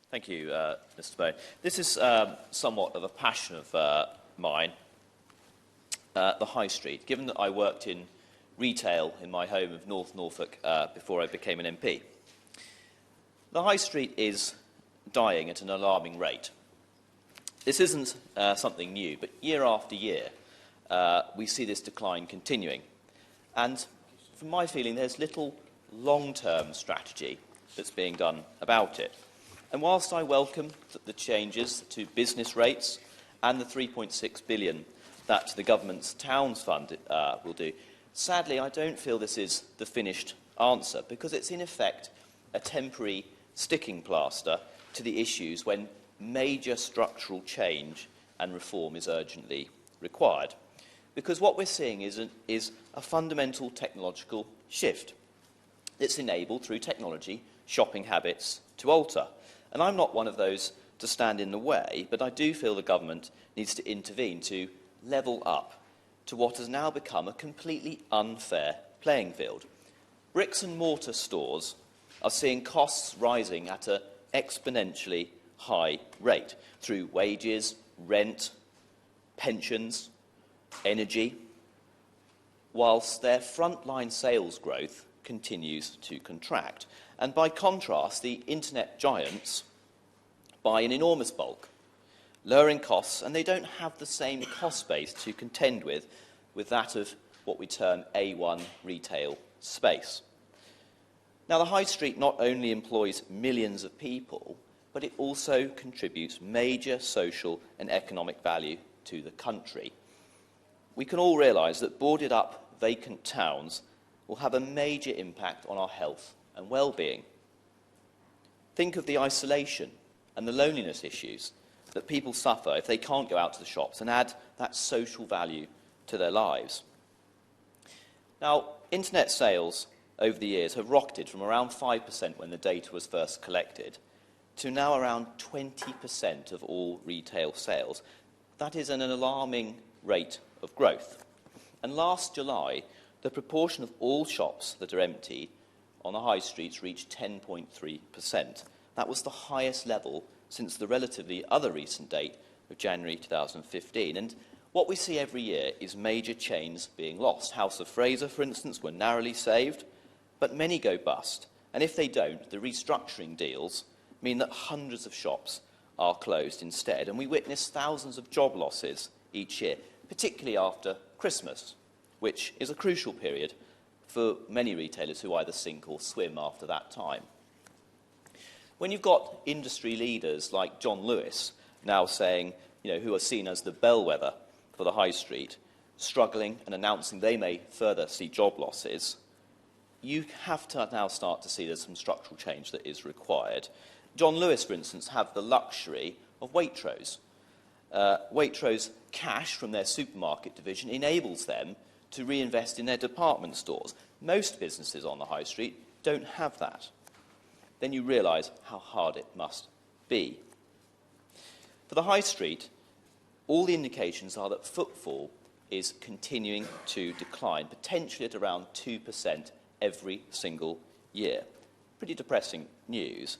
Thank you, Mr. Bone. This is somewhat of a passion of mine, the high street, given that I worked in retail in my home of North Norfolk before I became an MP. The high street is dying at an alarming rate. This isn't something new, but year after year we see this decline continuing. And from my feeling, there's little long-term strategy that's being done about it. And whilst I welcome the changes to business rates and the 3.6 billion that the government's Towns Fund will do, sadly I don't feel this is the finished answer, because it's in effect a temporary sticking plaster to the issues when major structural change and reform is urgently required. Because what we're seeing is a fundamental technological shift. It's enabled through technology shopping habits to alter. And I'm not one of those to stand in the way, but I do feel the government needs to intervene to level up to what has now become a completely unfair playing field. Bricks and mortar stores are seeing costs rising at an exponentially high rate through wages, rent, pensions, energy, whilst their frontline sales growth continues to contract. And by contrast, the internet giants buy in enormous bulk, lowering costs, and they don't have the same cost base to contend with that of what we term A1 retail space. Now, the high street not only employs millions of people, but it also contributes major social and economic value to the country. We can all realise that boarded up, vacant towns will have a major impact on our health and well-being. Think of the isolation and the loneliness issues that people suffer if they can't go out to the shops, and add that social value to their lives. Now, internet sales over the years have rocketed from around 5% when the data was first collected to now around 20% of all retail sales. That is an alarming rate of growth. And last July, the proportion of all shops that are empty on the high streets reached 10.3%. That was the highest level since the relatively other recent date of January 2015. And what we see every year is major chains being lost. House of Fraser, for instance, were narrowly saved, but many go bust. And if they don't, the restructuring deals mean that hundreds of shops are closed instead. And we witness thousands of job losses each year, particularly after Christmas, which is a crucial period for many retailers who either sink or swim after that time. When you've got industry leaders like John Lewis now saying, who are seen as the bellwether for the high street, struggling and announcing they may further see job losses, you have to now start to see there's some structural change that is required. John Lewis, for instance, have the luxury of Waitrose. Waitrose cash from their supermarket division enables them to reinvest in their department stores. Most businesses on the high street don't have that. Then you realise how hard it must be. For the high street, all the indications are that footfall is continuing to decline, potentially at around 2% every single year. Pretty depressing news.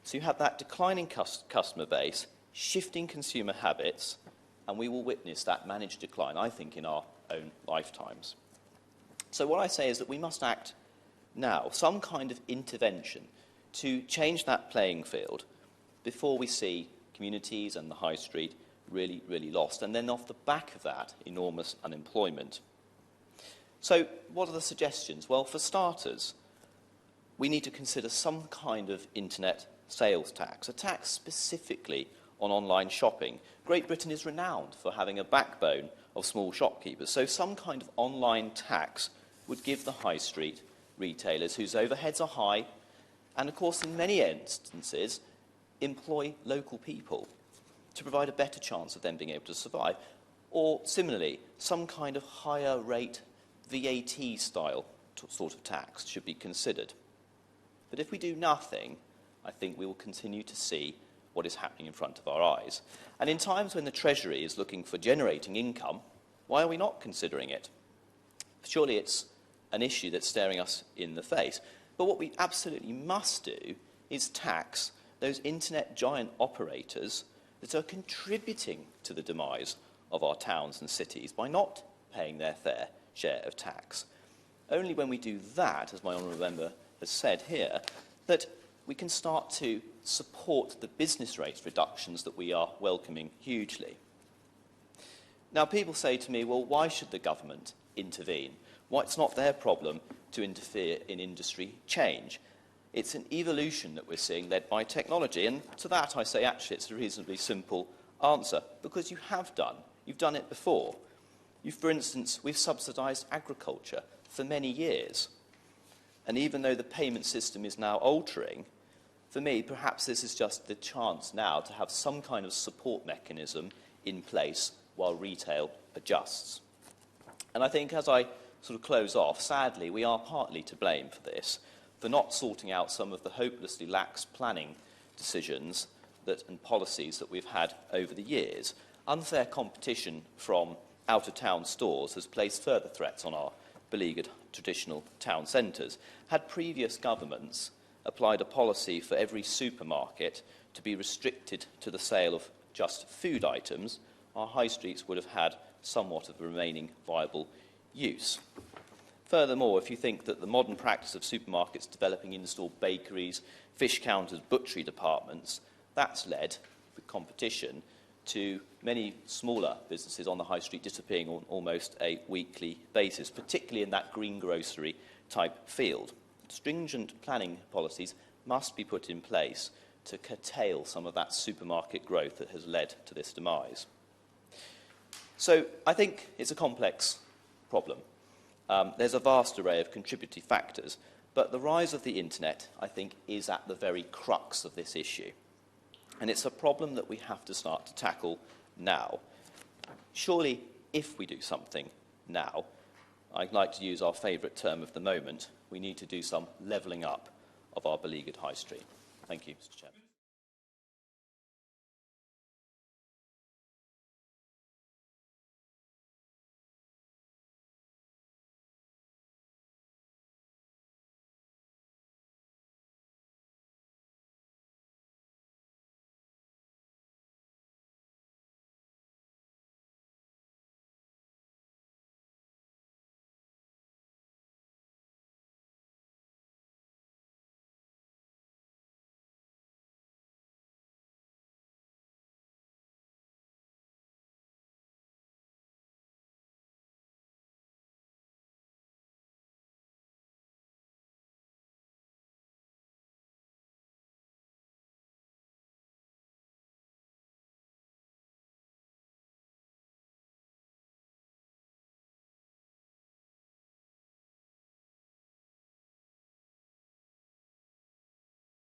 So you have that declining customer base, shifting consumer habits, and we will witness that managed decline, I think, in our own lifetimes. So what I say is that we must act now, some kind of intervention to change that playing field before we see communities and the high street really, really lost, and then off the back of that, enormous unemployment. So what are the suggestions? Well, for starters, we need to consider some kind of internet sales tax, a tax specifically on online shopping. Great Britain is renowned for having a backbone of small shopkeepers, so some kind of online tax would give the high street retailers, whose overheads are high, and of course in many instances employ local people, to provide a better chance of them being able to survive. Or similarly, some kind of higher rate VAT style sort of tax should be considered. But if we do nothing, I think we will continue to see what is happening in front of our eyes. And in times when the Treasury is looking for generating income, why are we not considering it? Surely it's an issue that's staring us in the face. But what we absolutely must do is tax those internet giant operators that are contributing to the demise of our towns and cities by not paying their fair share of tax. Only when we do that, as my honourable member has said here, that we can start to support the business rates reductions that we are welcoming hugely. Now, people say to me, well, why should the government intervene? Why, it's not their problem to interfere in industry change. It's an evolution that we're seeing led by technology. And to that I say, actually, it's a reasonably simple answer, because you have done. You've done it before. For instance, we've subsidised agriculture for many years. And even though the payment system is now altering, for me, perhaps this is just the chance now to have some kind of support mechanism in place while retail adjusts. And I think, as I sort of close off, sadly, we are partly to blame for this, for not sorting out some of the hopelessly lax planning decisions and policies that we've had over the years. Unfair competition from out-of-town stores has placed further threats on our beleaguered traditional town centres. Had previous governments applied a policy for every supermarket to be restricted to the sale of just food items, our high streets would have had somewhat of a remaining viable use. Furthermore, if you think that the modern practice of supermarkets developing in-store bakeries, fish counters, butchery departments, that's led, with competition, to many smaller businesses on the high street disappearing on almost a weekly basis, particularly in that greengrocery type field. Stringent planning policies must be put in place to curtail some of that supermarket growth that has led to this demise. So I think it's a complex problem. There's a vast array of contributory factors, but the rise of the internet, I think, is at the very crux of this issue. And it's a problem that we have to start to tackle now. Surely, if we do something now, I'd like to use our favourite term of the moment, we need to do some levelling up of our beleaguered high street. Thank you, Mr. Chairman.